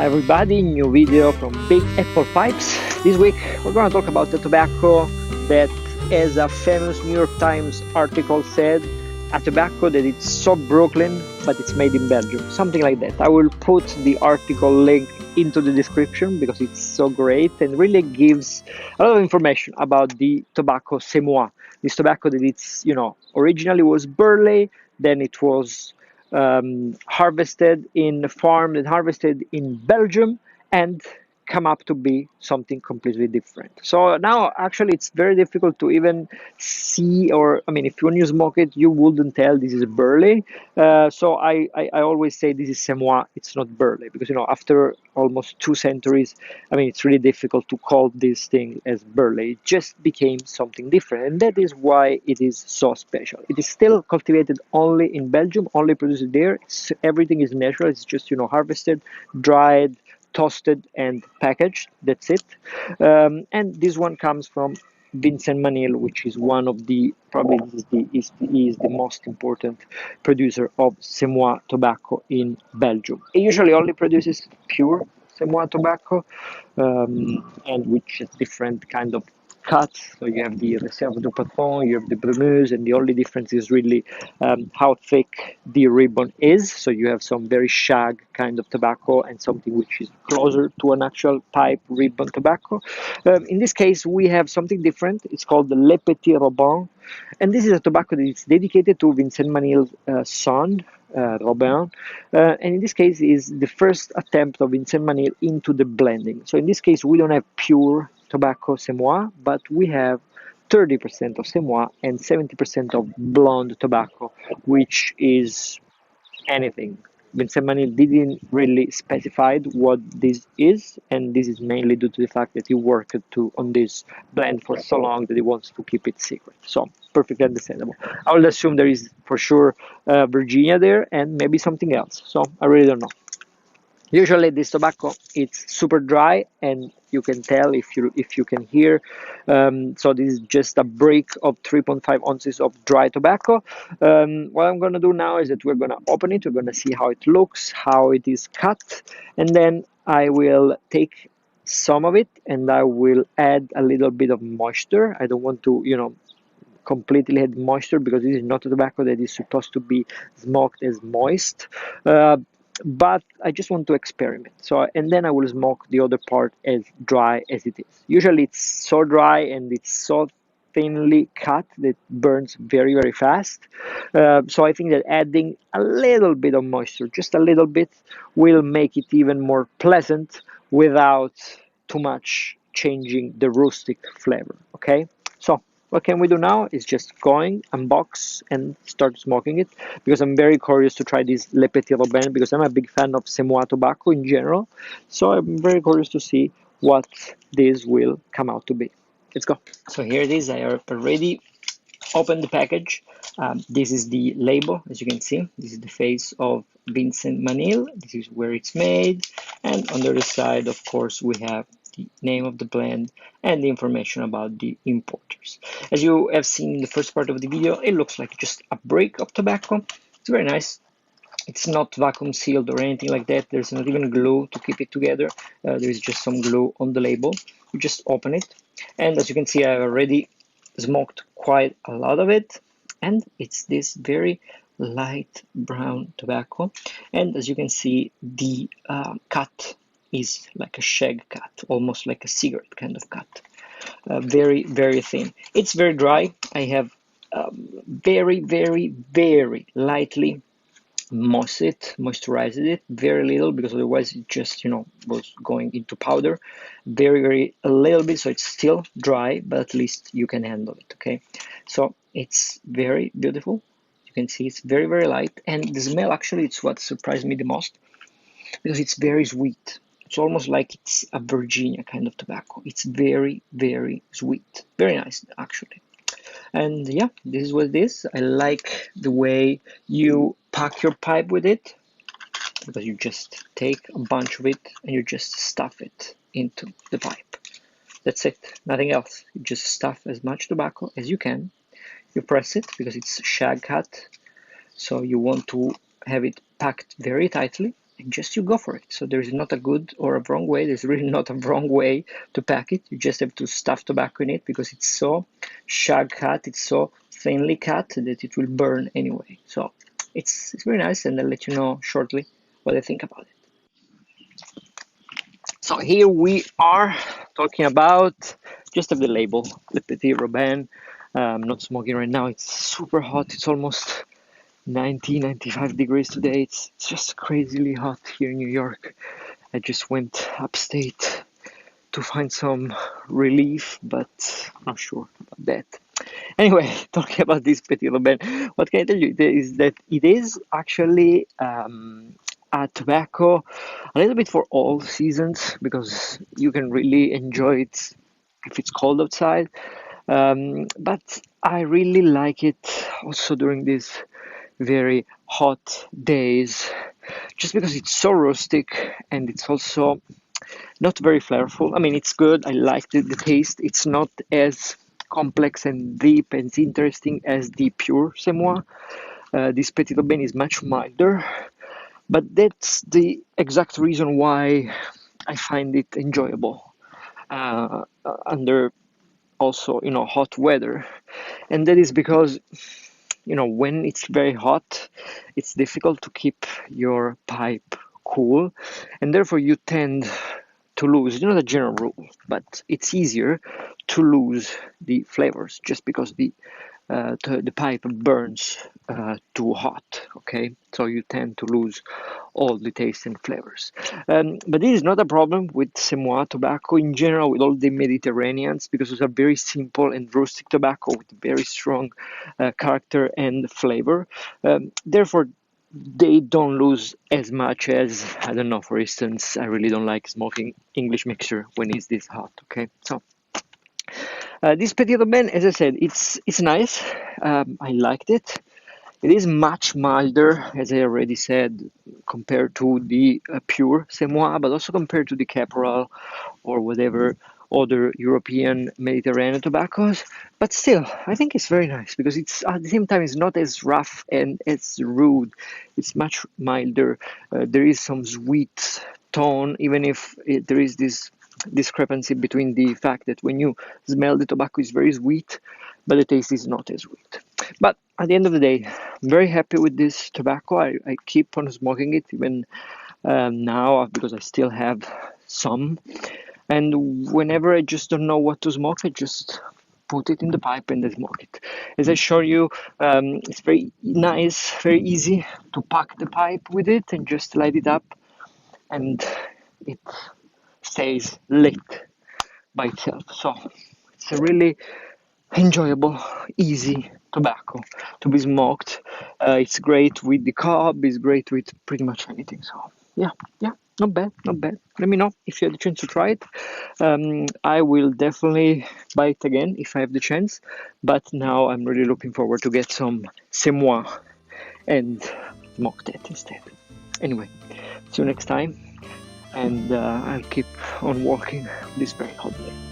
everybody, new video from Big Apple Pipes. This week we're going to talk about the tobacco that, as a famous New York Times article said, a tobacco that it's so Brooklyn but it's made in Belgium, something like that. I will put the article link into the description because it's so great and really gives a lot of information about the tobacco Semois. This tobacco that it's, originally was burley, then it was harvested in farmed and harvested in Belgium and come up to be something completely different. So now actually it's very difficult to even see, or I mean, if when you smoke it, you wouldn't tell this is burley. So I always say this is Semois, it's not burley, because after almost 2 centuries, I mean, it's really difficult to call this thing as burley. It just became something different, and that is why it is so special. It is still cultivated only in Belgium, only produced there. Everything is natural. It's just harvested, dried, toasted and packaged. That's it. And this one comes from Vincent Manil, which is one of the probably is the most important producer of Semois tobacco in Belgium. It usually only produces pure Semois tobacco, and which is different kind of cuts. So you have the Reserve de Patron, you have the Brumeuse, and the only difference is really how thick the ribbon is. So you have some very shag kind of tobacco and something which is closer to an actual pipe ribbon tobacco. In this case, we have something different. It's called the Petit Robin, and this is a tobacco that is dedicated to Vincent Manil's son, Robin, and in this case is the first attempt of Vincent Manil into the blending. So in this case, we don't have pure tobacco Semois, but we have 30% of Semois and 70% of blonde tobacco, which is anything. Vincent Manil didn't really specify what this is, and this is mainly due to the fact that he worked on this blend for so long that he wants to keep it secret. So perfectly understandable. I would assume there is for sure Virginia there and maybe something else. So I really don't know. Usually this tobacco it's super dry, and you can tell if you can hear. So this is just a break of 3.5 ounces of dry tobacco. What I'm gonna do now is that we're gonna open it. We're gonna see how it looks, how it is cut, and then I will take some of it and I will add a little bit of moisture. I don't want to, completely add moisture because this is not a tobacco that is supposed to be smoked as moist. But I just want to experiment. So, and then I will smoke the other part as dry as it is. Usually it's so dry and it's so thinly cut that burns very, very fast. So I think that adding a little bit of moisture, just a little bit, will make it even more pleasant without too much changing the rustic flavor. Okay, so what can we do now is just going, unbox, and start smoking it, because I'm very curious to try this Le Petit Robin, because I'm a big fan of Semois tobacco in general. So I'm very curious to see what this will come out to be. Let's go. So here it is. I have already opened the package. This is the label, as you can see. This is the face of Vincent Manil. This is where it's made. And on the other side, of course, we have the name of the blend and the information about the importers. As you have seen in the first part of the video, it looks like just a break of tobacco. It's very nice. It's not vacuum sealed or anything like that. There's not even glue to keep it together. There is just some glue on the label. You just open it. And as you can see, I already smoked quite a lot of it. And it's this very light brown tobacco. And as you can see, the cut is like a shag cut, almost like a cigarette kind of cut. Very, very thin. It's very dry. I have very, very, very lightly moisturized it, very little, because otherwise it just was going into powder. Very, very a little bit, so it's still dry, but at least you can handle it. Okay, so it's very beautiful. You can see it's very, very light, and the smell actually it's what surprised me the most, because it's very sweet. It's almost like it's a Virginia kind of tobacco. It's very, very sweet, very nice actually. And yeah, this is what it is. I like the way you pack your pipe with it, because you just take a bunch of it and you just stuff it into the pipe. That's it, nothing else. You just stuff as much tobacco as you can. You press it because it's shag cut, so you want to have it packed very tightly. and just you go for it. So there is not a good or a wrong way. There's really not a wrong way to pack it. You just have to stuff tobacco in it because it's so shag cut, it's so thinly cut that it will burn anyway. So it's very nice, and I'll let you know shortly what I think about it. So here we are talking about just of the label, the Petite Robin. I'm not smoking right now. It's super hot. It's almost 90, 95 degrees today. It's just crazily hot here in New York. I just went upstate to find some relief, but I'm not sure about that. Anyway, talking about this Petit Robin, what can I tell you is that it is actually a tobacco a little bit for all seasons because you can really enjoy it if it's cold outside. But I really like it also during these very hot days, just because it's so rustic and it's also not very flavorful. I mean, it's good. I like the taste. It's not as complex and deep and interesting as the pure Semois. This Petit Robin is much milder, but that's the exact reason why I find it enjoyable under also hot weather, and that is because when it's very hot, it's difficult to keep your pipe cool, and therefore you tend to lose. It's not a general rule, but it's easier to lose the flavors just because the pipe burns too hot. Okay, so you tend to lose all the taste and flavors. But this is not a problem with Semois tobacco in general, with all the Mediterraneans, because it's a very simple and rustic tobacco with very strong character and flavor. Therefore, they don't lose as much as, I don't know, for instance, I really don't like smoking English mixture when it's this hot. Okay, so this Petit Robin, as I said, it's nice. I liked it. It is much milder, as I already said, compared to the pure Semois, but also compared to the Caporal or whatever other European Mediterranean tobaccos. But still, I think it's very nice because it's at the same time it's not as rough and as rude. It's much milder. There is some sweet tone, even if there is this discrepancy between the fact that when you smell the tobacco is very sweet, but the taste is not as sweet. But at the end of the day, I'm very happy with this tobacco. I keep on smoking it even now because I still have some. And whenever I just don't know what to smoke, I just put it in the pipe and I smoke it. As I show you, it's very nice, very easy to pack the pipe with it and just light it up, and it stays lit by itself. So it's a really enjoyable, easy tobacco to be smoked. It's great with the cob, it's great with pretty much anything. So yeah, yeah, not bad, not bad. Let me know if you have the chance to try it. I will definitely buy it again if I have the chance. But now I'm really looking forward to get some Semois and smoke that instead. Anyway, see you next time, and I'll keep on walking this very hot day.